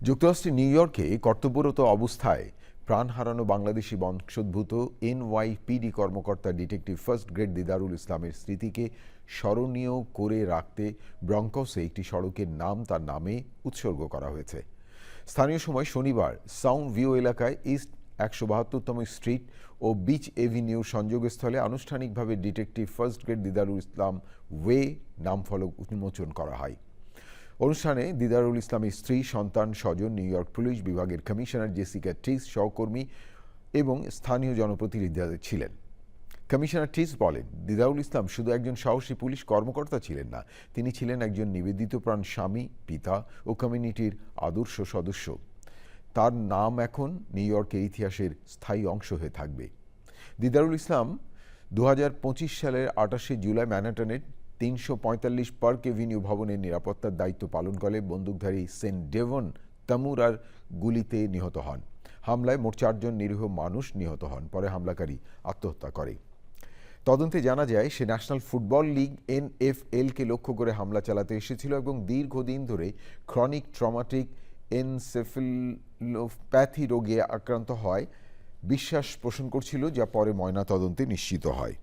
যুক্তরাষ্ট্রের নিউ ইয়র্কে কর্তব্যরত অবস্থায় প্রাণ হারানো বাংলাদেশি বংশোদ্ভূত এনওয়াইপিডি কর্মকর্তা ডিটেকটিভ ফার্স্ট গ্রেড দিদারুল ইসলামের স্মৃতিকে স্মরণীয় করে রাখতে ব্রঙ্কসে একটি সড়কের নাম তার নামে উৎসর্গ করা হয়েছে। স্থানীয় সময় শনিবার সাউন্ড ভিউ এলাকায় ইস্ট ১৭২তম স্ট্রিট ও বিচ এভিনিউর সংযোগস্থলে আনুষ্ঠানিকভাবে ডিটেকটিভ ফার্স্ট গ্রেড দিদারুল ইসলাম ওয়ে নামফলক উন্মোচন করা হয়। অনুষ্ঠানে দিদারুল ইসলামের স্ত্রী, সন্তান, স্বজন, নিউ ইয়র্ক পুলিশ বিভাগের কমিশনার জেসিকা টিস, সহকর্মী এবং স্থানীয় জনপ্রতিনিধিরা ছিলেন। কমিশনার টিস বলেন, দিদারুল ইসলাম শুধু একজন সাহসী পুলিশ কর্মকর্তা ছিলেন না, তিনি ছিলেন একজন নিবেদিতপ্রাণ স্বামী, পিতা ও কমিউনিটির আদর্শ সদস্য। তার নাম এখন নিউ ইয়র্কের ইতিহাসের স্থায়ী অংশ হয়ে থাকবে। দিদারুল ইসলাম ২০২৫ সালের ২৮শে জুলাই ম্যানহাটনের ৩৪৫ পার্ক এভিনিউ ভবনের নিরাপত্তার দায়িত্ব পালন করে বন্দুকধারী সেন্ট ডেভন তামুরার গুলিতে নিহত হন। হামলায় মোট ৪ জন নিরীহ মানুষ নিহত হন। পরে হামলাকারী আত্মহত্যা করে। তদন্তে জানা যায়, সে ন্যাশনাল ফুটবল লিগ এনএফএলকে লক্ষ্য করে হামলা চালাতে এসেছিল এবং দীর্ঘদিন ধরে ক্রনিক ট্রমাটিক এনসেফেলোপ্যাথি রোগে আক্রান্ত হয় বিশ্বাস পোষণ করছিল, যা পরে ময়নাতদন্তে নিশ্চিত হয়।